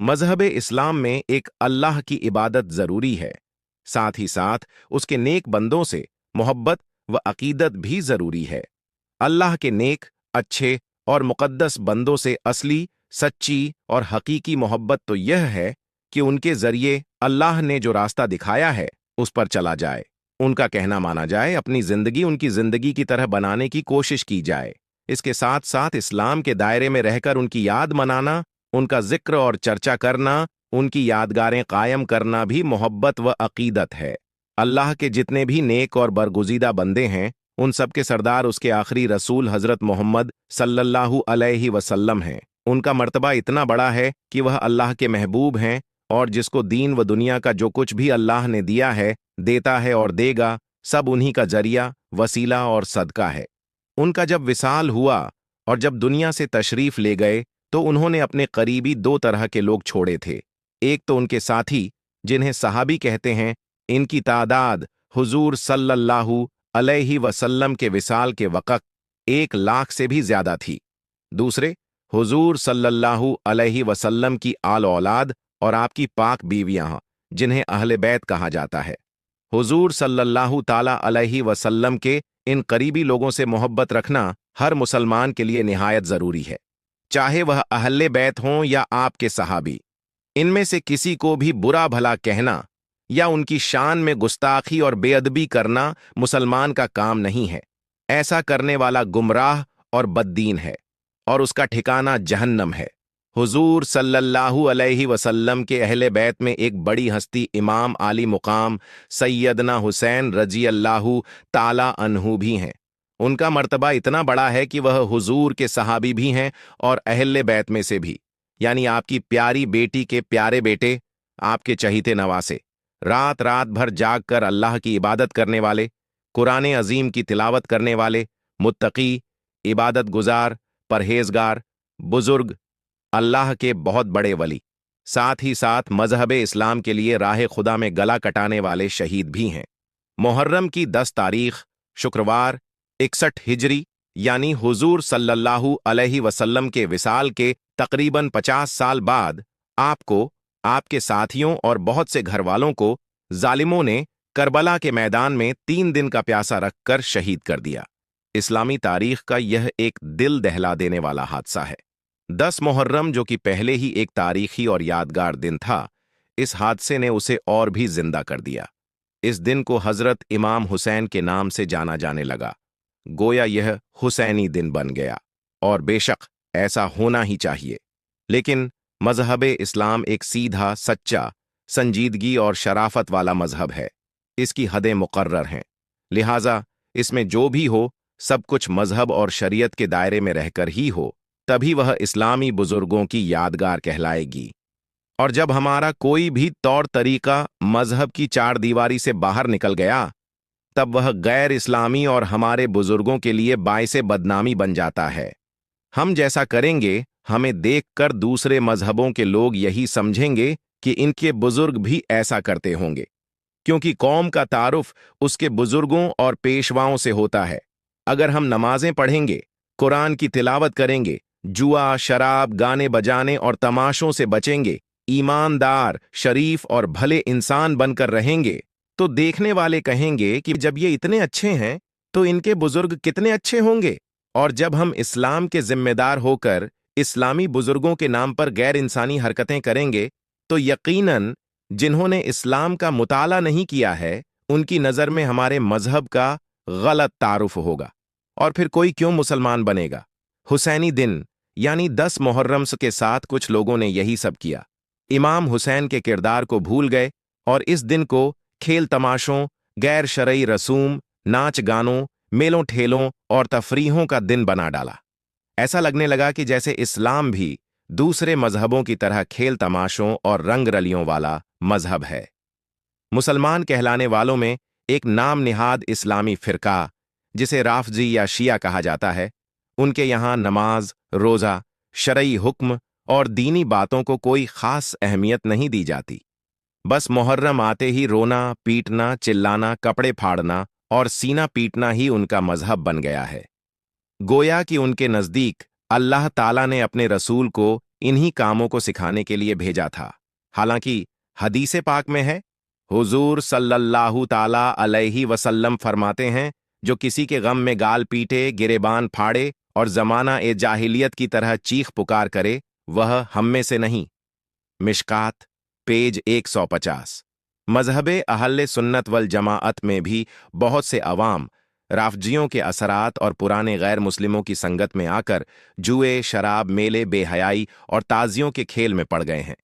मजहब इस्लाम में एक अल्लाह की इबादत ज़रूरी है, साथ ही साथ उसके नेक बंदों से मोहब्बत व अकीदत भी ज़रूरी है। अल्लाह के नेक, अच्छे और मुक़द्दस बंदों से असली, सच्ची और हकीकी मोहब्बत तो यह है कि उनके ज़रिए अल्लाह ने जो रास्ता दिखाया है उस पर चला जाए, उनका कहना माना जाए, अपनी ज़िंदगी उनकी ज़िंदगी की तरह बनाने की कोशिश की जाए। इसके साथ साथ इस्लाम के दायरे में रहकर उनकी याद मनाना, उनका जिक्र और चर्चा करना, उनकी यादगारें कायम करना भी मोहब्बत व अकीदत है। अल्लाह के जितने भी नेक और बरगुज़ीदा बंदे हैं, उन सब के सरदार उसके आखिरी रसूल हज़रत मोहम्मद सल्लल्लाहु अलैहि वसल्लम हैं। उनका मर्तबा इतना बड़ा है कि वह अल्लाह के महबूब हैं और जिसको दीन व दुनिया का जो कुछ भी अल्लाह ने दिया है, देता है और देगा, सब उन्हीं का जरिया, वसीला और सदका है। उनका जब विसाल हुआ और जब दुनिया से तशरीफ ले गए तो उन्होंने अपने करीबी दो तरह के लोग छोड़े थे। एक तो उनके साथी, जिन्हें सहाबी कहते हैं, इनकी तादाद हुजूर सल्लल्लाहु अलैहि वसल्लम के विसाल के वक़्त 1 लाख से भी ज्यादा थी। दूसरे, हुजूर सल्लल्लाहु अलैहि वसल्लम की आल औलाद और आपकी पाक बीवियां, जिन्हें अहले बैत कहा जाता है। हुजूर सल्लल्लाहु ताला अलैहि वसल्लम के इन करीबी लोगों से मोहब्बत रखना हर मुसलमान के लिए निहायत जरूरी है, चाहे वह अहले बैत हों या आपके सहाबी। इनमें से किसी को भी बुरा भला कहना या उनकी शान में गुस्ताखी और बेअदबी करना मुसलमान का काम नहीं है। ऐसा करने वाला गुमराह और बद्दीन है और उसका ठिकाना जहन्नम है। हुजूर सल्लल्लाहु अलैहि वसल्लम के अहले बैत में एक बड़ी हस्ती इमाम आली मुकाम सैयदना हुसैन रजी अल्लाहु ताला अन्हु भी हैं। उनका मर्तबा इतना बड़ा है कि वह हुजूर के सहाबी भी हैं और अहले बैत में से भी, यानी आपकी प्यारी बेटी के प्यारे बेटे, आपके चहीते नवासे, रात रात भर जाग कर अल्लाह की इबादत करने वाले, कुरान अजीम की तिलावत करने वाले, मुत्तकी, इबादत गुजार, परहेजगार, बुजुर्ग, अल्लाह के बहुत बड़े वली, साथ ही साथ मजहब इस्लाम के लिए राह खुदा में गला कटाने वाले शहीद भी हैं। मुहर्रम की 10 तारीख शुक्रवार 61 हिजरी यानी हुजूर सल्लल्लाहु अलैहि वसल्लम के विसाल के तकरीबन 50 साल बाद आपको, आपके साथियों और बहुत से घरवालों को जालिमों ने करबला के मैदान में 3 दिन का प्यासा रखकर शहीद कर दिया। इस्लामी तारीख का यह एक दिल दहला देने वाला हादसा है। 10 मुहर्रम, जो कि पहले ही एक तारीखी और यादगार दिन था, इस हादसे ने उसे और भी जिंदा कर दिया। इस दिन को हजरत इमाम हुसैन के नाम से जाना जाने लगा। गोया यह हुसैनी दिन बन गया, और बेशक ऐसा होना ही चाहिए। लेकिन मजहब इस्लाम एक सीधा, सच्चा, संजीदगी और शराफत वाला मजहब है। इसकी हदें मुकर्रर हैं, लिहाजा इसमें जो भी हो सब कुछ मजहब और शरीयत के दायरे में रहकर ही हो, तभी वह इस्लामी बुजुर्गों की यादगार कहलाएगी। और जब हमारा कोई भी तौर तरीका मजहब की चार दीवारी से बाहर निकल गया, तब वह गैर इस्लामी और हमारे बुजुर्गों के लिए बाइसे बदनामी बन जाता है। हम जैसा करेंगे, हमें देखकर दूसरे मजहबों के लोग यही समझेंगे कि इनके बुजुर्ग भी ऐसा करते होंगे, क्योंकि कौम का तारुफ उसके बुजुर्गों और पेशवाओं से होता है। अगर हम नमाजें पढ़ेंगे, कुरान की तिलावत करेंगे, जुआ, शराब, गाने बजाने और तमाशों से बचेंगे, ईमानदार, शरीफ और भले इंसान बनकर रहेंगे, तो देखने वाले कहेंगे कि जब ये इतने अच्छे हैं तो इनके बुजुर्ग कितने अच्छे होंगे। और जब हम इस्लाम के जिम्मेदार होकर इस्लामी बुजुर्गों के नाम पर गैर इंसानी हरकतें करेंगे, तो यकीनन जिन्होंने इस्लाम का मुताला नहीं किया है, उनकी नज़र में हमारे मजहब का गलत तारुफ होगा, और फिर कोई क्यों मुसलमान बनेगा। हुसैनी दिन यानी 10 मुहर्रम के साथ कुछ लोगों ने यही सब किया। इमाम हुसैन के किरदार को भूल गए और इस दिन को खेल तमाशों, गैर शरई रसूम, नाच गानों, मेलों ठेलों और तफरीहों का दिन बना डाला। ऐसा लगने लगा कि जैसे इस्लाम भी दूसरे मजहबों की तरह खेल तमाशों और रंग रलियों वाला मजहब है। मुसलमान कहलाने वालों में एक नाम निहाद इस्लामी फिरका, जिसे राफजी या शिया कहा जाता है, उनके यहाँ नमाज, रोजा, शरई हुक्म और दीनी बातों को कोई खास अहमियत नहीं दी जाती। बस मुहर्रम आते ही रोना, पीटना, चिल्लाना, कपड़े फाड़ना और सीना पीटना ही उनका मजहब बन गया है। गोया कि उनके नजदीक अल्लाह ताला ने अपने रसूल को इन्हीं कामों को सिखाने के लिए भेजा था। हालांकि हदीस पाक में है, हुजूर सल्लल्लाहु ताला अलैहि वसल्लम फरमाते हैं, जो किसी के गम में गाल पीटे, गिरेबान फाड़े और जमाना ए जाहिलियत की तरह चीख पुकार करे, वह हम में से नहीं। मिशकात, पेज 150। मजहबे अहले सुन्नत वल जमाअत में भी बहुत से अवाम राफजियों के असरात और पुराने गैर मुस्लिमों की संगत में आकर जुए, शराब, मेले, बेहयाई और ताजियों के खेल में पड़ गए हैं।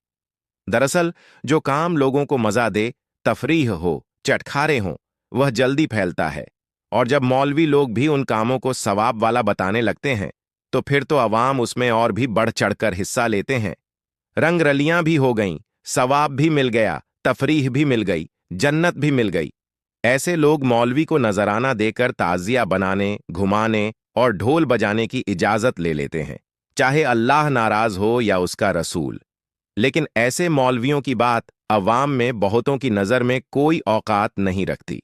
दरअसल जो काम लोगों को मजा दे, तफरीह हो, चटखारे हों, वह जल्दी फैलता है, और जब मौलवी लोग भी उन कामों को सवाब वाला बताने लगते हैं तो फिर तो अवाम उसमें और भी बढ़ चढ़कर हिस्सा लेते हैं। रंग रलियां भी हो गईं, सवाब भी मिल गया, तफरीह भी मिल गई, जन्नत भी मिल गई। ऐसे लोग मौलवी को नजराना देकर ताजिया बनाने, घुमाने और ढोल बजाने की इजाजत ले लेते हैं, चाहे अल्लाह नाराज हो या उसका रसूल। लेकिन ऐसे मौलवियों की बात अवाम में बहुतों की नजर में कोई औकात नहीं रखती।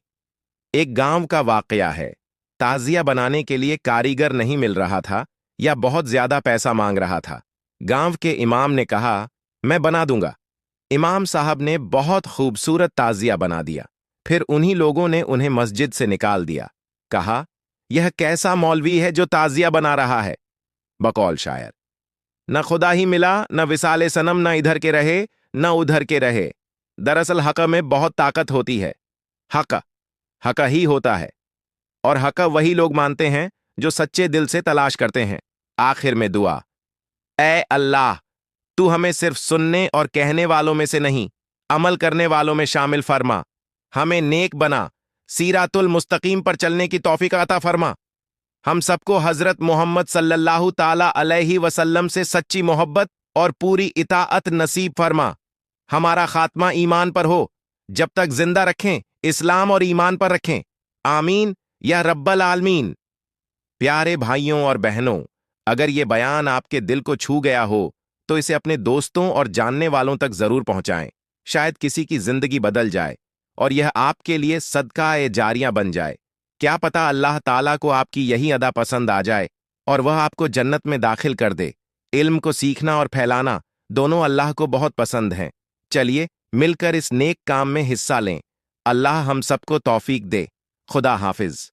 एक गांव का वाकया है। ताजिया बनाने के लिए कारीगर नहीं मिल रहा था या बहुत ज्यादा पैसा मांग रहा था। गांव के इमाम ने कहा, मैं बना दूंगा। इमाम साहब ने बहुत खूबसूरत ताजिया बना दिया। फिर उन्हीं लोगों ने उन्हें मस्जिद से निकाल दिया। कहा, यह कैसा मौलवी है जो ताजिया बना रहा है। बकौल शायर, न खुदा ही मिला, न विसाले सनम, न इधर के रहे न उधर के रहे। दरअसल हक में बहुत ताकत होती है। हक हक ही होता है, और हक वही लोग मानते हैं जो सच्चे दिल से तलाश करते हैं। आखिर में दुआ, ऐ अल्लाह, तू हमें सिर्फ सुनने और कहने वालों में से नहीं, अमल करने वालों में शामिल फरमा। हमें नेक बना, सीरातुल मुस्तकीम पर चलने की तौफीक अता फरमा। हम सबको हजरत मोहम्मद सल्लल्लाहु ताला अलैहि वसल्लम से सच्ची मोहब्बत और पूरी इताअत नसीब फरमा। हमारा खात्मा ईमान पर हो, जब तक जिंदा रखें इस्लाम और ईमान पर रखें। आमीन या रब्बल आलमीन। प्यारे भाइयों और बहनों, अगर ये बयान आपके दिल को छू गया हो तो इसे अपने दोस्तों और जानने वालों तक जरूर पहुंचाएं। शायद किसी की जिंदगी बदल जाए और यह आपके लिए सदका ए जारिया बन जाए। क्या पता अल्लाह ताला को आपकी यही अदा पसंद आ जाए और वह आपको जन्नत में दाखिल कर दे। इल्म को सीखना और फैलाना दोनों अल्लाह को बहुत पसंद हैं। चलिए मिलकर इस नेक काम में हिस्सा लें। अल्लाह हम सबको तौफीक दे। खुदा हाफिज।